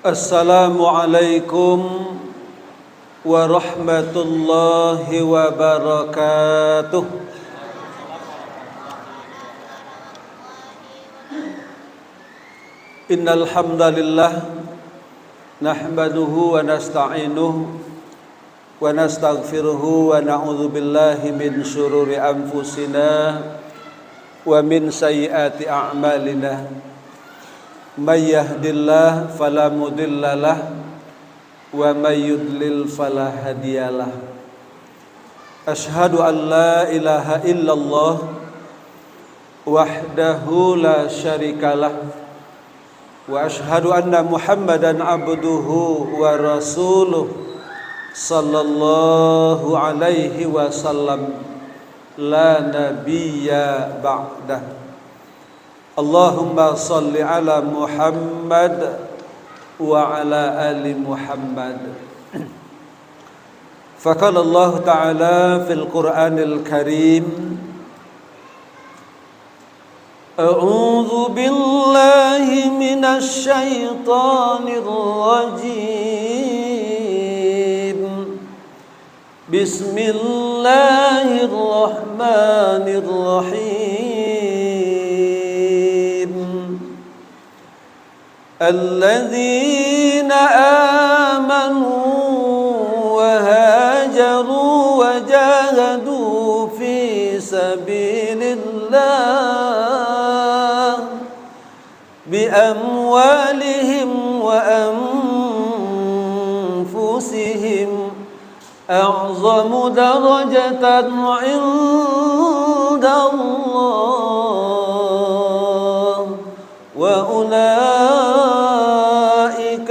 Assalamualaikum warahmatullahi wabarakatuh. Innal hamdalillah nahmaduhu wa nasta'inuhu wa nastaghfiruhu wa na'udzu billahi min syururi anfusina wa min sayyiati a'malina. May yahdillahu fala mudhillalah wa may yudlil fala hadiyalah. Asyhadu an la ilaha illallah wahdahu la syarikalah wa asyhadu anna Muhammadan abduhu wa rasuluh sallallahu alaihi wasallam la nabiyya ba'dah. Allahumma salli ala Muhammad wa ala ali Muhammad. Faqala Allah Ta'ala fil Qur'anil Karim, A'udzu billahi minasy syaithanir rajim. Bismillahirrahmanirrahim. الذين آمنوا وهاجروا وجاهدوا في سبيل الله بأموالهم وأنفسهم أعظم درجة عند الله وأولئك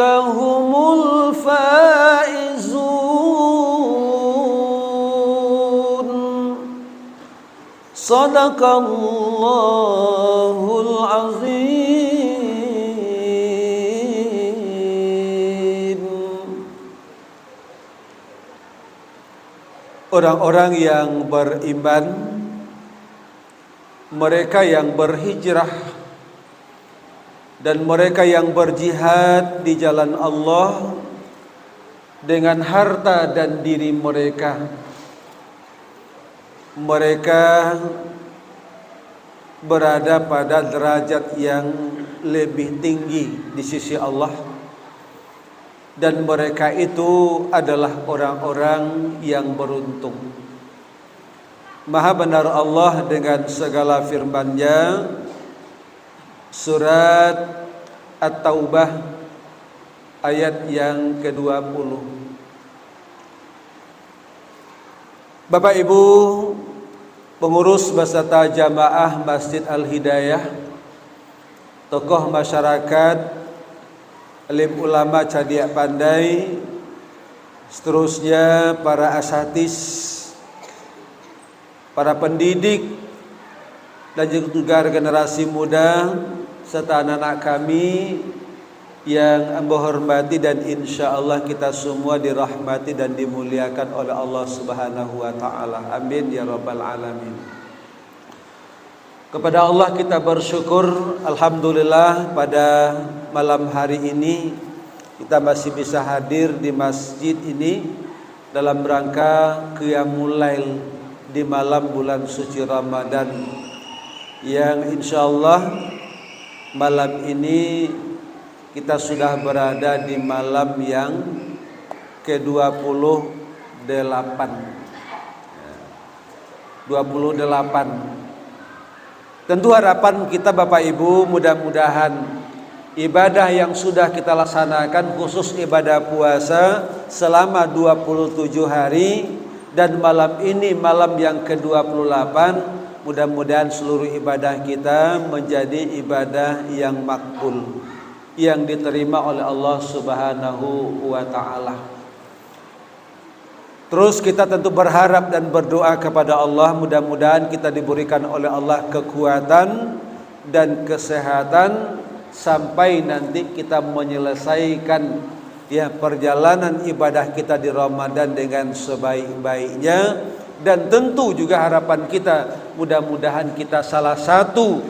هم الفائزون. صدق الله العظيم. Orang-orang yang beriman, mereka yang berhijrah dan mereka yang berjihad di jalan Allah dengan harta dan diri mereka, mereka berada pada derajat yang lebih tinggi di sisi Allah, dan mereka itu adalah orang-orang yang beruntung. Maha benar Allah dengan segala firman-Nya, Surat At-Taubah ayat yang ke-20. Bapak Ibu pengurus beserta jamaah Masjid Al-Hidayah, tokoh masyarakat, alim ulama Cadiak Pandai, seterusnya para asatidz, para pendidik dan juga generasi muda serta anak-anak kami yang amba hormati, dan insya Allah kita semua dirahmati dan dimuliakan oleh Allah Subhanahu wa Ta'ala. Amin ya rabbal alamin. Kepada Allah kita bersyukur, alhamdulillah pada malam hari ini kita masih bisa hadir di masjid ini dalam rangka qiyamul lail di malam bulan suci Ramadan, yang insya Allah malam ini kita sudah berada di malam yang ke-28. 28. Tentu harapan kita Bapak Ibu, mudah-mudahan ibadah yang sudah kita laksanakan, khusus ibadah puasa selama 27 hari dan malam ini malam yang ke-28, mudah-mudahan seluruh ibadah kita menjadi ibadah yang makbul, yang diterima oleh Allah Subhanahu wa Ta'ala. Terus kita tentu berharap dan berdoa kepada Allah, mudah-mudahan kita diberikan oleh Allah kekuatan dan kesehatan sampai nanti kita menyelesaikan perjalanan ibadah kita di Ramadan dengan sebaik-baiknya. Dan tentu juga harapan kita, mudah-mudahan kita salah satu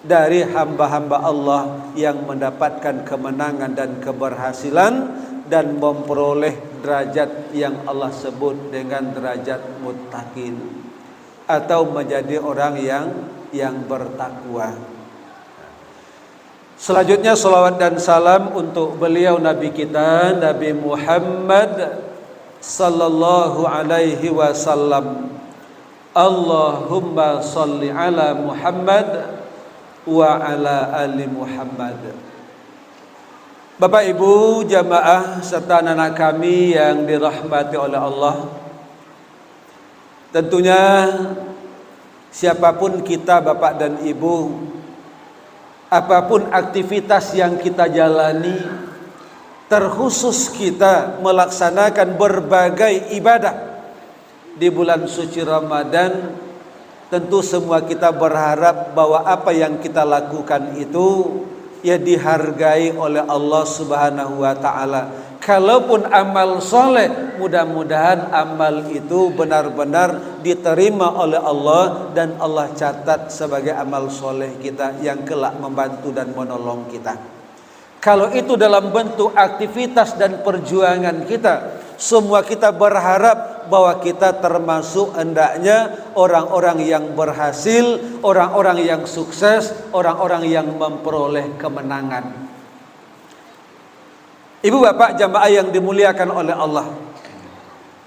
dari hamba-hamba Allah yang mendapatkan kemenangan dan keberhasilan dan memperoleh derajat yang Allah sebut dengan derajat muttaqin, atau menjadi orang yang bertakwa. Selanjutnya salawat dan salam untuk beliau Nabi kita Nabi Muhammad sallallahu alaihi wasallam. Allahumma salli ala Muhammad wa ala ali Muhammad. Bapak Ibu jamaah serta anak-anak kami yang dirahmati oleh Allah, tentunya siapapun kita Bapak dan Ibu, apapun aktivitas yang kita jalani, terkhusus kita melaksanakan berbagai ibadah di bulan suci Ramadan, tentu semua kita berharap bahwa apa yang kita lakukan itu ya dihargai oleh Allah Subhanahu wa taala. Kalaupun amal soleh, mudah-mudahan amal itu benar-benar diterima oleh Allah dan Allah catat sebagai amal soleh kita yang kelak membantu dan menolong kita. Kalau itu dalam bentuk aktivitas dan perjuangan kita, semua kita berharap bahwa kita termasuk hendaknya orang-orang yang berhasil, orang-orang yang sukses, orang-orang yang memperoleh kemenangan. Ibu bapak jamaah yang dimuliakan oleh Allah,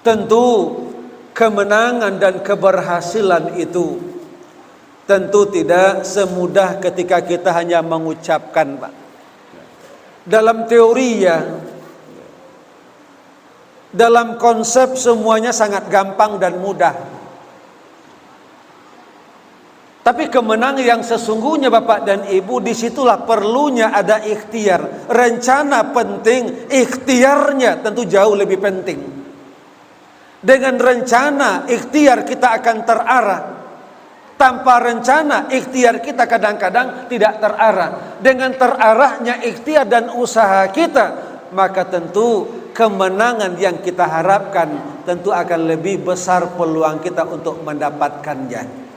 tentu kemenangan dan keberhasilan itu tentu tidak semudah ketika kita hanya mengucapkan, Pak. Dalam teori ya, dalam konsep semuanya sangat gampang dan mudah. Tapi kemenangan yang sesungguhnya Bapak dan Ibu, disitulah perlunya ada ikhtiar. Rencana penting, ikhtiarnya tentu jauh lebih penting. Dengan rencana, ikhtiar kita akan terarah. Tanpa rencana, ikhtiar kita kadang-kadang tidak terarah. Dengan terarahnya ikhtiar dan usaha kita, maka tentu kemenangan yang kita harapkan tentu akan lebih besar peluang kita untuk mendapatkannya.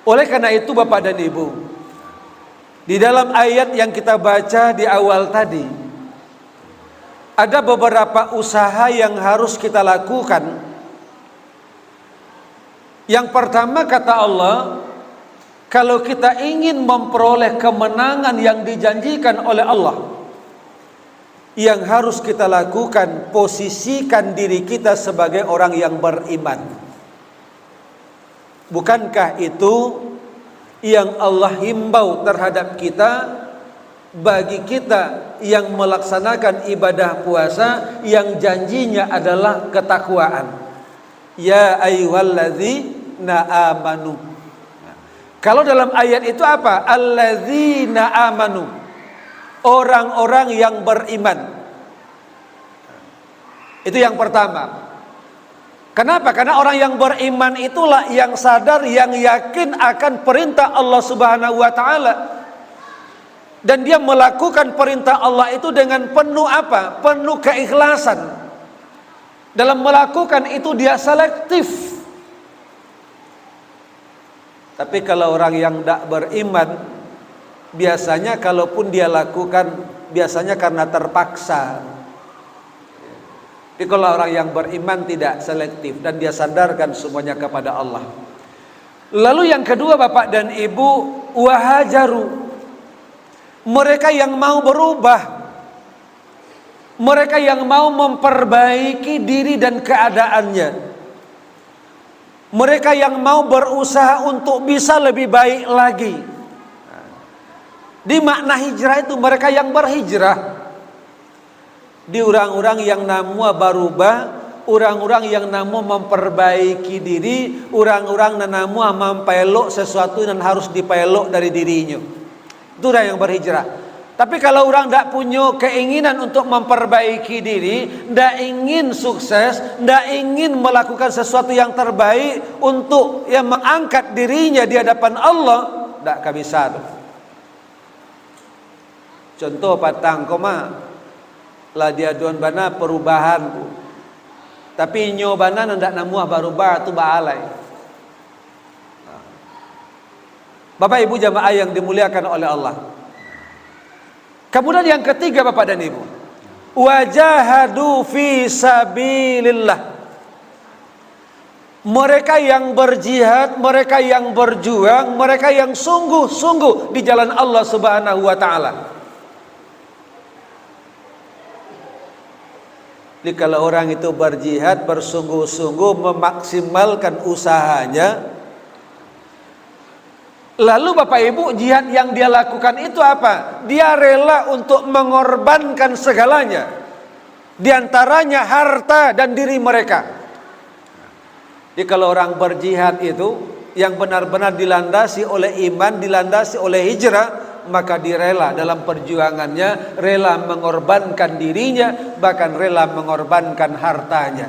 Oleh karena itu Bapak dan Ibu, di dalam ayat yang kita baca di awal tadi, ada beberapa usaha yang harus kita lakukan. Yang pertama kata Allah, kalau kita ingin memperoleh kemenangan yang dijanjikan oleh Allah, yang harus kita lakukan, posisikan diri kita sebagai orang yang beriman. Bukankah itu yang Allah himbau terhadap kita, bagi kita yang melaksanakan ibadah puasa yang janjinya adalah ketakwaan? Ya ayyuhalladzina amanu. Kalau dalam ayat itu apa? Alladzina amanu, orang-orang yang beriman. Itu yang pertama. Kenapa? Karena orang yang beriman itulah yang sadar, yang yakin akan perintah Allah Subhanahu wa taala. Dan dia melakukan perintah Allah itu dengan penuh apa? Penuh keikhlasan. Dalam melakukan itu dia selektif. Tapi kalau orang yang tidak beriman, biasanya kalaupun dia lakukan, biasanya karena terpaksa. Tapi kalau orang yang beriman tidak selektif dan dia sandarkan semuanya kepada Allah. Lalu yang kedua Bapak dan Ibu, wahajaru, mereka yang mau berubah, mereka yang mau memperbaiki diri dan keadaannya, mereka yang mau berusaha untuk bisa lebih baik lagi. Di makna hijrah itu mereka yang berhijrah. Di orang-orang yang namanya berubah, orang-orang yang namanya memperbaiki diri, orang-orang yang namanya mempelok sesuatu yang harus dipelok dari dirinya. Itu orang yang berhijrah. Tapi kalau orang tidak punya keinginan untuk memperbaiki diri, tidak ingin sukses, tidak ingin melakukan sesuatu yang terbaik untuk yang mengangkat dirinya di hadapan Allah, tidak akan bisa. Contoh patang koma lah dia duan bana perubahan, tapi nyobana ndak namuah berubah tu baalai. Bapak Ibu jamaah yang dimuliakan oleh Allah. Kemudian yang ketiga Bapak dan Ibu, wajahadu fi sabilillah. Mereka yang berjihad, mereka yang berjuang, mereka yang sungguh-sungguh di jalan Allah Subhanahu wa taala. Jadi kalau orang itu berjihad, bersungguh-sungguh memaksimalkan usahanya, lalu Bapak Ibu jihad yang dia lakukan itu apa? Dia rela untuk mengorbankan segalanya, di antaranya harta dan diri mereka. Jadi kalau orang berjihad itu yang benar-benar dilandasi oleh iman, dilandasi oleh hijrah, maka dia rela dalam perjuangannya, rela mengorbankan dirinya, bahkan rela mengorbankan hartanya.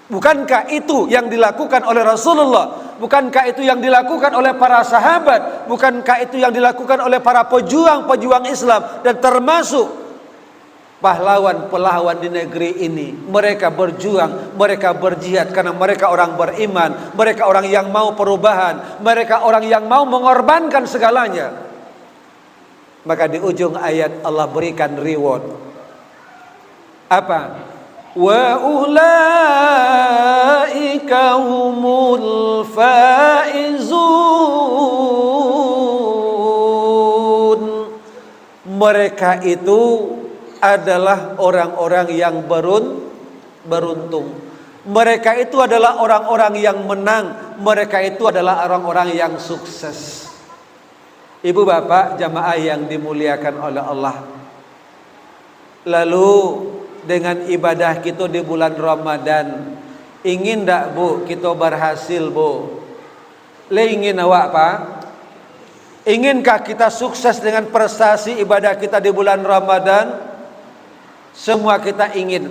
Bukankah itu yang dilakukan oleh Rasulullah? Bukankah itu yang dilakukan oleh para sahabat? Bukankah itu yang dilakukan oleh para pejuang-pejuang Islam? Dan termasuk pahlawan-pahlawan di negeri ini. Mereka berjuang, mereka berjihad karena mereka orang beriman, mereka orang yang mau perubahan, mereka orang yang mau mengorbankan segalanya. Maka di ujung ayat Allah berikan reward. Apa? Wa ulaika humul faizun. Mereka itu adalah orang-orang yang beruntung. Mereka itu adalah orang-orang yang menang. Mereka itu adalah orang-orang yang sukses. Ibu bapak jamaah yang dimuliakan oleh Allah. Lalu dengan ibadah kita di bulan Ramadan, ingin tak bu kita berhasil bu? Ingin awak apa? Inginkah kita sukses dengan prestasi ibadah kita di bulan Ramadan? Semua kita ingin.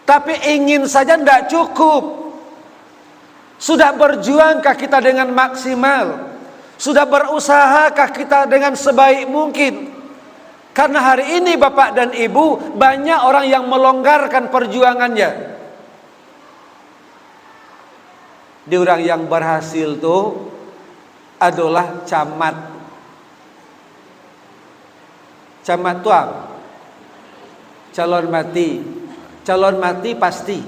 Tapi ingin saja tidak cukup. Sudah berjuangkah kita dengan maksimal? Sudah berusahakah kita dengan sebaik mungkin? Karena hari ini Bapak dan Ibu, banyak orang yang melonggarkan perjuangannya. Di orang yang berhasil itu adalah camat. Camat itu apa? Calon mati. Calon mati pasti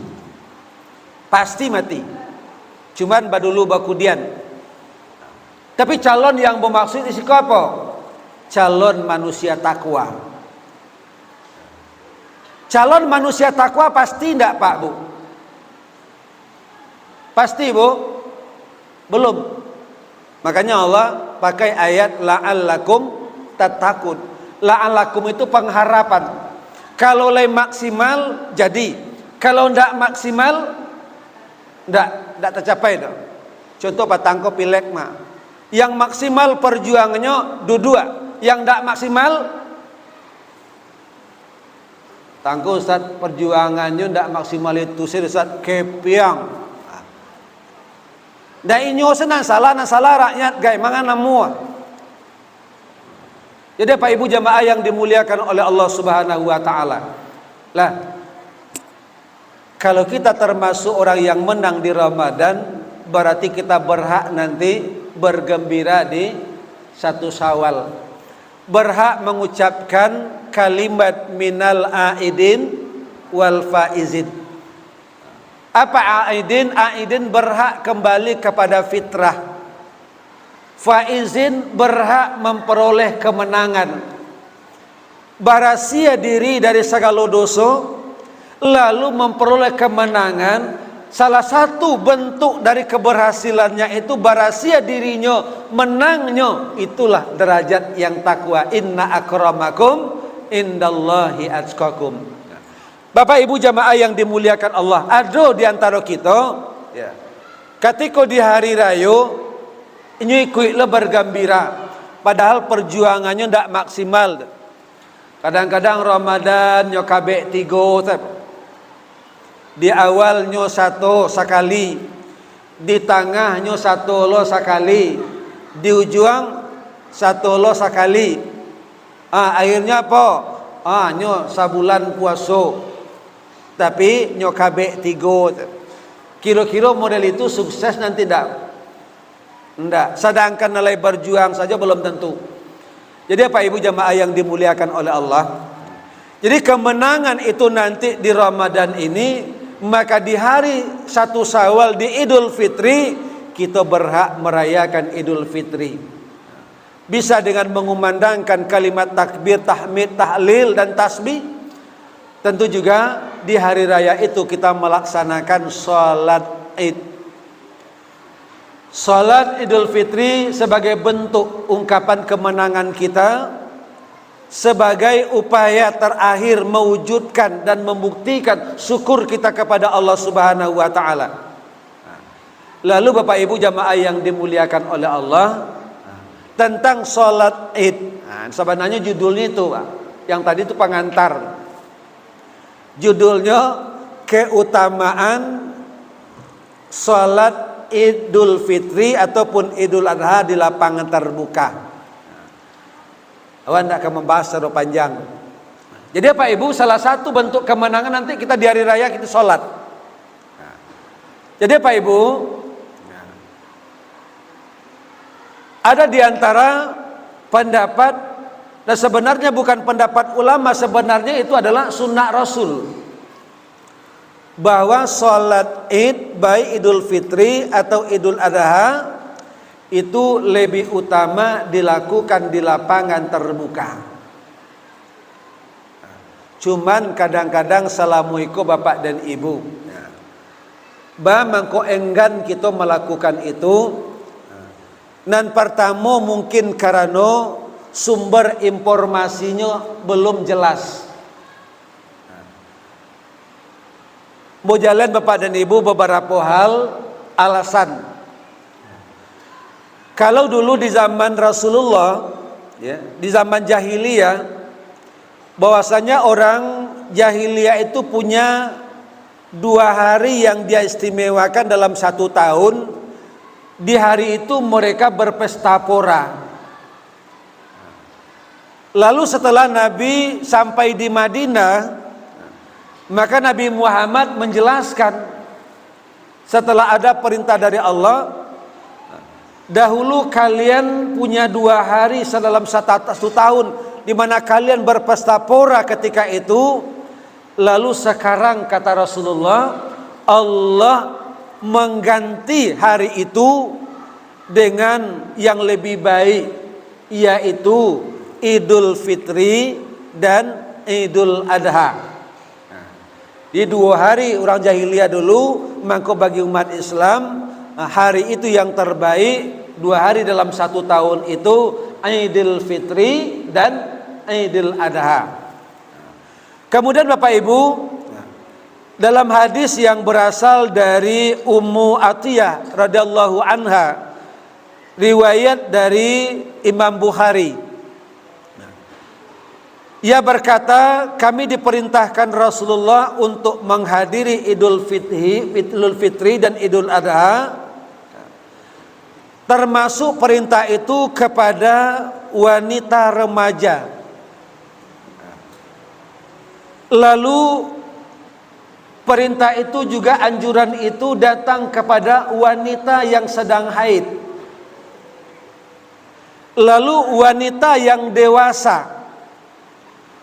mati. Cuman badulu bakudian. Tapi calon yang bermaksud isi apa? Calon manusia takwa. Calon manusia takwa pasti tidak Pak Bu? Pasti Bu? Belum. Makanya Allah pakai ayat la'allakum tattaqun. La'allakum itu pengharapan. Kalau le maksimal jadi, kalau ndak maksimal ndak tercapai dah. Contoh patangko pilek mah. Yang maksimal perjuangannya dua, yang ndak maksimal tangko Ustaz perjuangannya ndak maksimal itu sih Ustaz kepiang. Ndak inyo senang salah rakyat gay mangan namua. Jadi Pak Ibu jamaah yang dimuliakan oleh Allah Subhanahu wa taala. Lah, kalau kita termasuk orang yang menang di Ramadan, berarti kita berhak nanti bergembira di 1 Syawal. Berhak mengucapkan kalimat minal aidin wal faizin. Apa aidin? Aidin berhak kembali kepada fitrah. Faizin berhak memperoleh kemenangan, barasia diri dari segala dosa, lalu memperoleh kemenangan. Salah satu bentuk dari keberhasilannya itu barasia dirinya, menangnya. Itulah derajat yang takwa. Inna akramakum indallahi atqakum. Bapak Ibu jamaah yang dimuliakan Allah, ada di antara kita ya, ketika di hari raya ini kuitlah bergembira, padahal perjuangannya tidak maksimal. Kadang-kadang Ramadan nyo kabeh 3, di awal nyo 1 sekali, di tengah nyo 1 lo sekali, di ujung 1 lo sekali. Akhirnya apa? Nyo sabulan puasa, tapi nyo kabeh 3. Kira-kira model itu sukses nanti tidak? Enggak, sedangkan nilai berjuang saja belum tentu. Jadi Bapak Ibu jamaah yang dimuliakan oleh Allah, jadi kemenangan itu nanti di Ramadan ini, maka di hari 1 Syawal di Idul Fitri kita berhak merayakan Idul Fitri. Bisa dengan mengumandangkan kalimat takbir, tahmid, tahlil dan tasbih. Tentu juga di hari raya itu kita melaksanakan sholat Id. Sholat Idul Fitri sebagai bentuk ungkapan kemenangan kita, sebagai upaya terakhir mewujudkan dan membuktikan syukur kita kepada Allah Subhanahu wa taala. Lalu Bapak Ibu jamaah yang dimuliakan oleh Allah, tentang sholat Id. Sebenarnya judulnya itu, Pak. Yang tadi itu pengantar. Judulnya keutamaan sholat Idul Fitri ataupun Idul Adha di lapangan terbuka. Awak tidak akan membahas secara panjang. Jadi Pak Ibu, salah satu bentuk kemenangan nanti kita di hari raya kita sholat. Jadi Pak Ibu, ada di antara pendapat, dan sebenarnya bukan pendapat ulama, sebenarnya itu adalah sunnah Rasul, bahwa sholat Id baik Idul Fitri atau Idul Adha itu lebih utama dilakukan di lapangan terbuka. Cuman kadang-kadang salamualaikum Bapak dan Ibu, mangko enggan kita melakukan itu. Dan pertama mungkin karena sumber informasinya belum jelas. Mau jalan Bapak dan Ibu beberapa hal alasan. Kalau dulu di zaman Rasulullah, ya, di zaman jahiliyah, bahwasanya orang jahiliyah itu punya 2 hari yang dia istimewakan dalam 1 tahun. Di hari itu mereka berpesta pora. Lalu setelah Nabi sampai di Madinah, maka Nabi Muhammad menjelaskan, setelah ada perintah dari Allah, dahulu kalian punya 2 hari dalam 1 tahun di mana kalian berpesta pora ketika itu. Lalu sekarang kata Rasulullah, Allah mengganti hari itu dengan yang lebih baik, yaitu Idul Fitri dan Idul Adha. Di 2 hari orang jahiliyah dulu, maka bagi umat Islam hari itu yang terbaik. 2 hari dalam 1 tahun itu Idul Fitri dan Idul Adha. Kemudian Bapak Ibu, dalam hadis yang berasal dari Ummu Atiyah radhiyallahu anha, riwayat dari Imam Bukhari, ia berkata, kami diperintahkan Rasulullah untuk menghadiri Idul Fitri dan Idul Adha. Termasuk perintah itu kepada wanita remaja. Lalu perintah itu juga, anjuran itu datang kepada wanita yang sedang haid. Lalu wanita yang dewasa.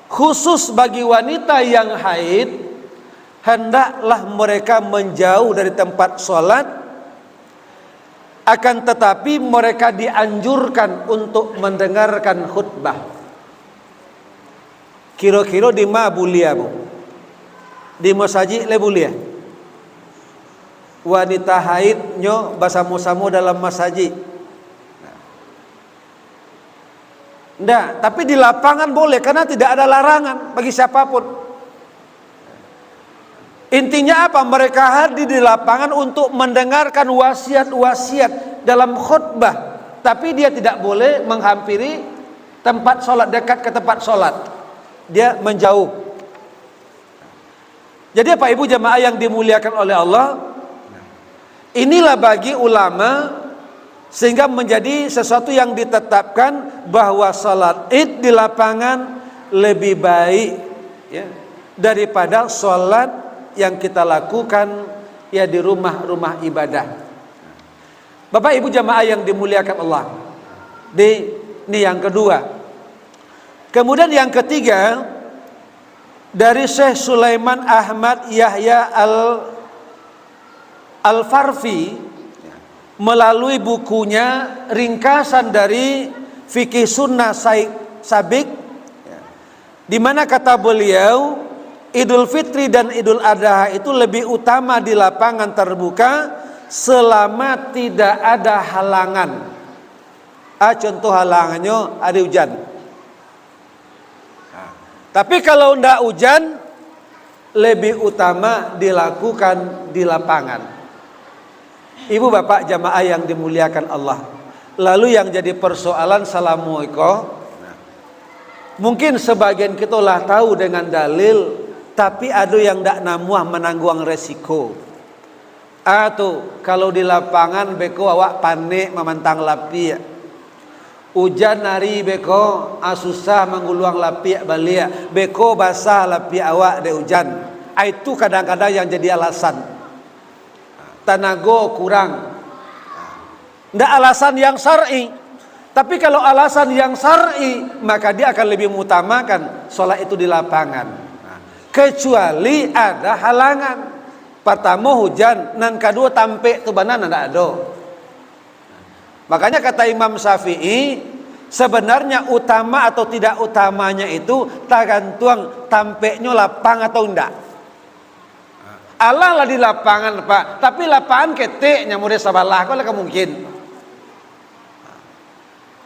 Khusus bagi wanita yang haid, hendaklah mereka menjauh dari tempat sholat. Akan tetapi mereka dianjurkan untuk mendengarkan khutbah. Kira-kira di mana bulia, Bu? Di masjid le bulia. Wanita haid nyo bersama-sama dalam masjid. Nggak, tapi di lapangan boleh karena tidak ada larangan bagi siapapun. Intinya apa? Mereka hadir di lapangan untuk mendengarkan wasiat-wasiat dalam khutbah, tapi dia tidak boleh menghampiri tempat sholat, dekat ke tempat sholat. Dia menjauh. Jadi Pak Ibu jamaah yang dimuliakan oleh Allah, inilah bagi ulama, sehingga menjadi sesuatu yang ditetapkan bahwa salat Id di lapangan lebih baik, ya, daripada salat yang kita lakukan ya di rumah-rumah ibadah. Bapak Ibu jamaah yang dimuliakan Allah. Ini yang kedua. Kemudian yang ketiga, dari Syekh Sulaiman Ahmad Yahya Al-Farfi melalui bukunya ringkasan dari fikih sunnah sabik, di mana kata beliau Idul Fitri dan Idul Adha itu lebih utama di lapangan terbuka selama tidak ada halangan. Contoh halangannya ada hujan. Tapi kalau tidak hujan, lebih utama dilakukan di lapangan. Ibu bapak jamaah yang dimuliakan Allah. Lalu yang jadi persoalan salamualaikum. Mungkin sebagian kita lah tahu dengan dalil, tapi ada yang tidak namuah menanggung resiko. Atau kalau di lapangan beko awak panik memantang lapi. Hujan hari beko susah mengguluang lapi balik. Beko basah lapi awak de hujan. Itu kadang-kadang yang jadi alasan. Tanago kurang. Tidak alasan yang syar'i. Tapi kalau alasan yang syar'i, maka dia akan lebih mengutamakan sholat itu di lapangan. Kecuali ada halangan. Pertama hujan, nan kedua tampe tu banan tidak ada. Makanya kata Imam Syafi'i, sebenarnya utama atau tidak utamanya itu tergantung tampeknya lapang atau enggak. Allah lah di lapangan Pak, tapi lapangan keteknya mudah sabalah, kalau mungkin.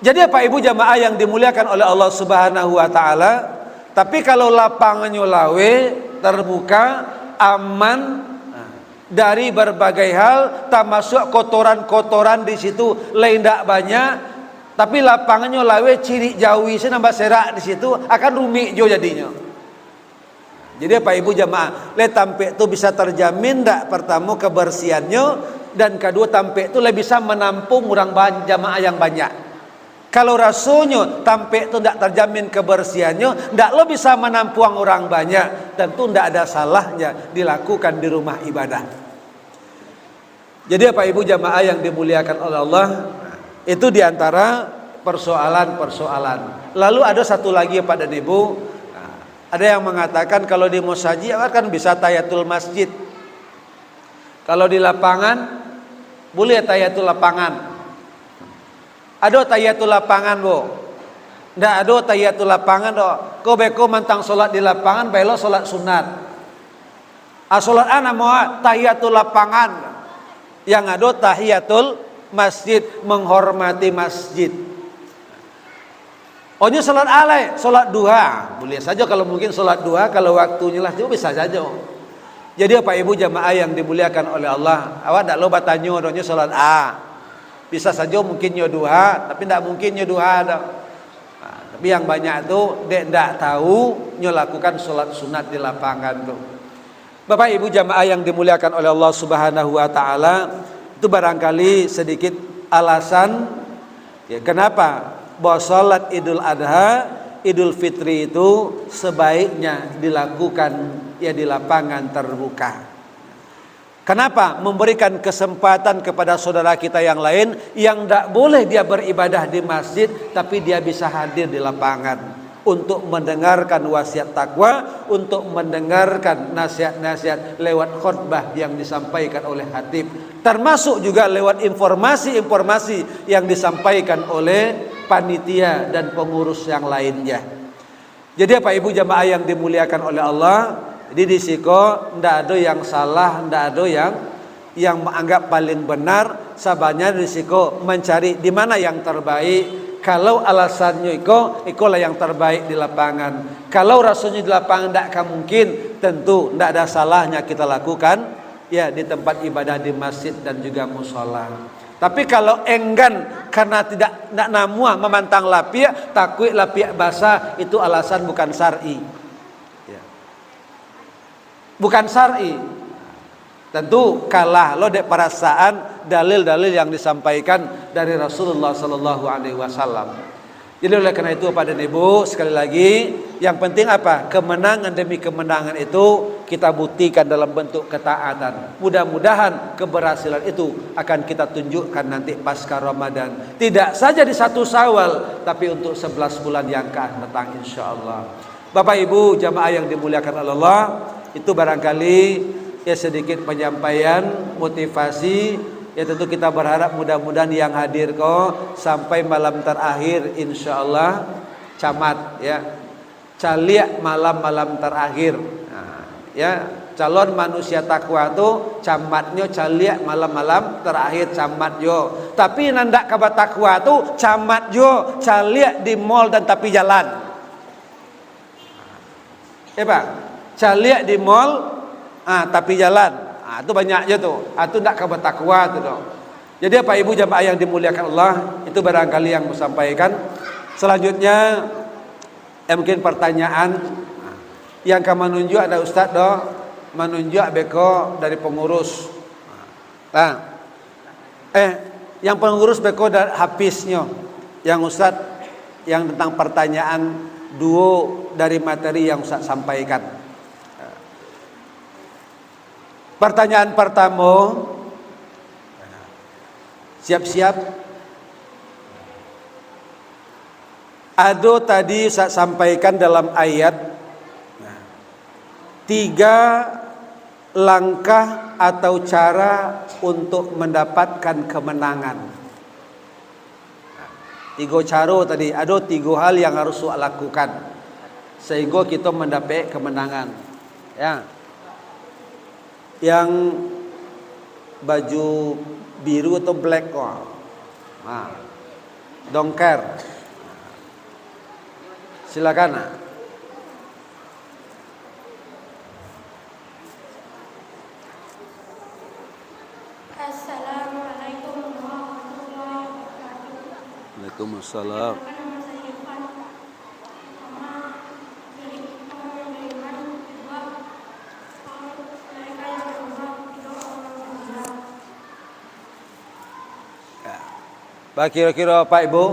Jadi Pak Ibu jamaah yang dimuliakan oleh Allah Subhanahu wa taala, tapi kalau lapangannya lawe, terbuka, aman dari berbagai hal, termasuk kotoran-kotoran di situ lain tidak banyak, tapi lapangannya lawe ciri jauhi nambah serak di situ akan rumit jo jadinya. Jadi Pak Ibu jamaah, tampek itu bisa terjamin tidak? Pertama kebersihannya, dan kedua tampek itu lebih bisa menampung orang jamaah yang banyak. Kalau rasanya tampek itu tidak terjamin kebersihannya, tidak lo bisa menampung orang banyak, tentu tidak ada salahnya dilakukan di rumah ibadah. Jadi Pak Ibu jamaah yang dimuliakan oleh Allah, itu diantara persoalan-persoalan. Lalu ada satu lagi Pak dan Ibu, ada yang mengatakan kalau di musajid kan bisa tahiyatul masjid. Kalau di lapangan boleh tahiyatul lapangan. Ada tahiyatul lapangan bo. Ndak ada tahiyatul lapangan do. Kau beko mantang solat di lapangan, belo solat sunat. Solat ana mau tahiyatul lapangan. Yang ada tahiyatul masjid, menghormati masjid. Ohnya solat alai, solat duha. Boleh saja kalau mungkin solat duha, kalau waktunya lah juga bisa saja. Jadi Pak Ibu jamaah yang dimuliakan oleh Allah, awak ndak lo batanyo donya solat bisa saja mungkin duha, tapi tidak mungkin duha. Tapi yang banyak itu tidak tahu lakukan sholat sunat di lapangan tuh. Bapak Ibu jamaah yang dimuliakan oleh Allah Subhanahu wa taala, itu barangkali sedikit alasan ya, kenapa bahwa sholat Idul Adha, Idul Fitri itu sebaiknya dilakukan ya di lapangan terbuka. Kenapa? Memberikan kesempatan kepada saudara kita yang lain yang tidak boleh dia beribadah di masjid, tapi dia bisa hadir di lapangan untuk mendengarkan wasiat takwa, untuk mendengarkan nasihat-nasihat lewat khutbah yang disampaikan oleh khatib, termasuk juga lewat informasi-informasi yang disampaikan oleh panitia dan pengurus yang lainnya. Jadi Pak Ibu jamaah yang dimuliakan oleh Allah, jadi di siko ndak ada yang salah, ndak ada yang menganggap paling benar. Sabanya di siko mencari di mana yang terbaik. Kalau alasannya ikolah yang terbaik di lapangan. Kalau rasanya di lapangan ndak mungkin, tentu ndak ada salahnya kita lakukan ya di tempat ibadah di masjid dan juga mushola. Tapi kalau enggan karena tidak namuah memantang lapiak, takut lapiak basah, itu alasan bukan syar'i. Bukan syar'i. Tentu kalah lo dek perasaan dalil-dalil yang disampaikan dari Rasulullah sallallahu alaihi wasallam. Jadi oleh karena itu Pak dan Ibu, sekali lagi yang penting apa? Kemenangan demi kemenangan itu kita buktikan dalam bentuk ketaatan. Mudah-mudahan keberhasilan itu akan kita tunjukkan nanti pasca Ramadan. Tidak saja di 1 Syawal, tapi untuk 11 bulan yang akan datang insyaallah. Bapak Ibu jamaah yang dimuliakan Allah, itu barangkali ya sedikit penyampaian motivasi. Ya tentu kita berharap mudah-mudahan yang hadir kok sampai malam terakhir insyaallah camat ya. Caliak malam-malam terakhir. Nah, ya, calon manusia takwa itu camatnya caliak malam-malam terakhir camat yo. Tapi nandak kabar takwa itu camat yo caliak di mall dan tepi jalan. Pak, caliak di mall tapi jalan. Itu banyak aja tuh. Itu ndak kabar takwa tuh dong. Jadi Pak Ibu jamaah yang dimuliakan Allah, itu barangkali yang saya sampaikan. Selanjutnya mungkin pertanyaan yang kamu menunjuk ada Ustaz doh menunjuk beko dari pengurus. Yang pengurus beko dari hapisnya, yang Ustaz yang tentang pertanyaan duo dari materi yang Ustaz sampaikan. Pertanyaan pertama, siap-siap. Ado tadi saya sampaikan dalam ayat 3 langkah atau cara untuk mendapatkan kemenangan. 3 cara tadi, ada 3 hal yang harus saya lakukan sehingga kita mendapat kemenangan. Ya. Yang baju biru atau black kok. Don't care. Silakan. Assalamualaikum warahmatullahi wabarakatuh. Waalaikumsalam. Kira-kira Pak Ibu?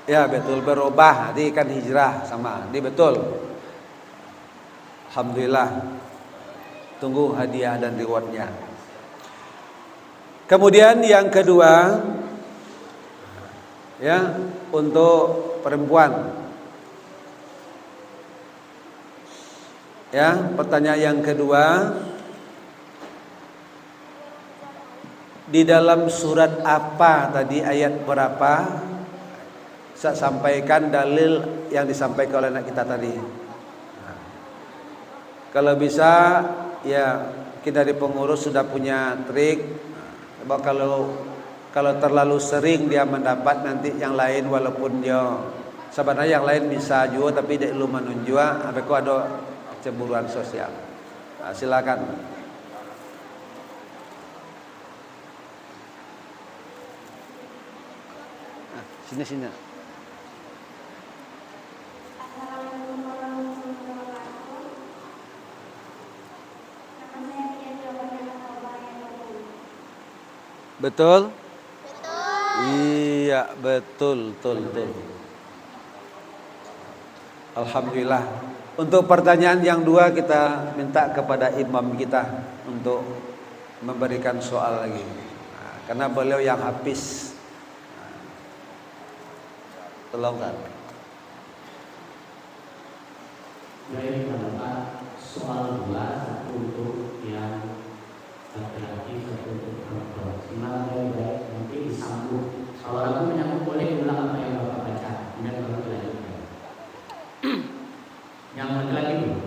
Ya betul, berubah. Nanti kan hijrah sama. Ini betul. Alhamdulillah. Tunggu hadiah dan rewardnya. Kemudian yang kedua, ya, untuk perempuan. Ya, pertanyaan yang kedua, di dalam surat apa tadi, ayat berapa? Saya sampaikan dalil yang disampaikan oleh anak kita tadi. Kalau bisa, ya kita di pengurus sudah punya trik. Kalau terlalu sering dia mendapat, nanti yang lain walaupun dia sebenarnya yang lain bisa juga tapi dia belum menunjuk, tapi kok ada cemburuan sosial. Silakan. Sini. Betul? Iya, betul. Alhamdulillah. Untuk pertanyaan yang 2 kita minta kepada imam kita untuk memberikan soal lagi. Karena beliau yang hafiz. Tolongkan. Baik, soal 2, satu untuk yang laki-laki, satu untuk perempuan. Simak baik, nanti disambung. Kalau aku menyambung boleh ulang apa yang Bapak baca. Kemudian Bapak lanjutkan. Yang laki-laki dulu.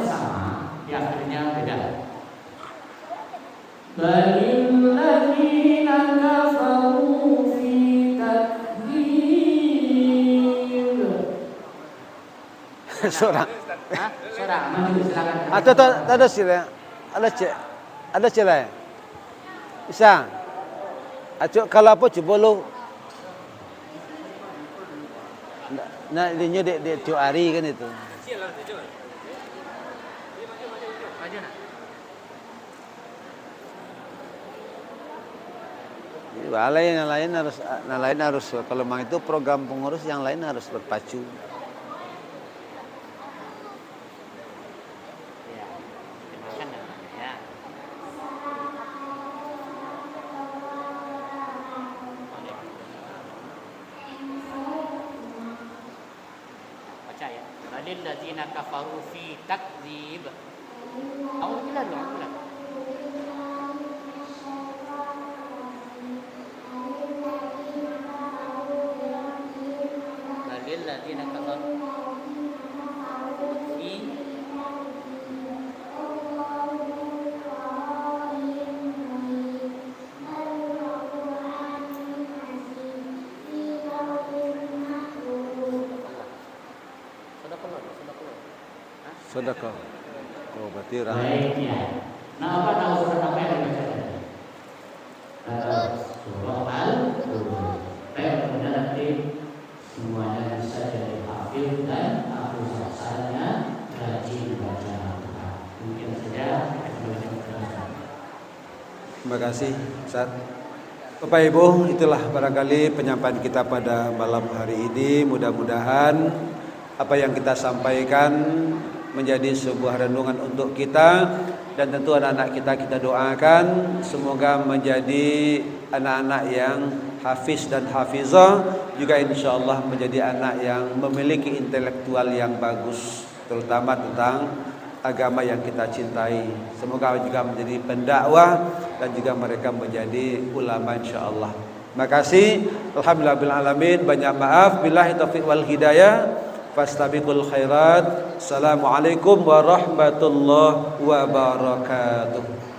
yang sama, di akhirnya beda. Balil ladzina kafaru fi takdzib. Seorang. Hah? Seorang, maju silakan. Atau ada sila. Ada sila. Bisa. Acuk kalau apa coba lu. Nah, dia de tu hari kan itu. Maju nak. Yang lain harus kalau memang itu program pengurus yang lain harus berpacu. Ya, dimakan ya. Baca ya. Balil ladzina kafaru fi takdzib. Auzubillah dulu, auzubillah. Balil ladzina kafaru fi Sedekah. Oh, berarti baik ya. Nah, apa tahu surat apa yang dibaca tadi? Surah Al-Qur'an. Baik, kemudian nanti semuanya bisa jadi hafid dan aku rasanya rajin baca Al-Quran. Mungkin saja Terima kasih, Ustaz. Bapak Ibu, itulah barangkali penyampaian kita pada malam hari ini. Mudah-mudahan apa yang kita sampaikan menjadi sebuah renungan untuk kita, dan tentu anak-anak kita doakan semoga menjadi anak-anak yang hafiz dan hafizah, juga insyaallah menjadi anak yang memiliki intelektual yang bagus, terutama tentang agama yang kita cintai. Semoga juga menjadi pendakwah dan juga mereka menjadi ulama insyaallah. Terima kasih. Alhamdulillahirabbil alamin. Banyak maaf. Billahi taufiq wal hidayah. Fastabiqul khairat. Assalamualaikum warahmatullahi wabarakatuh.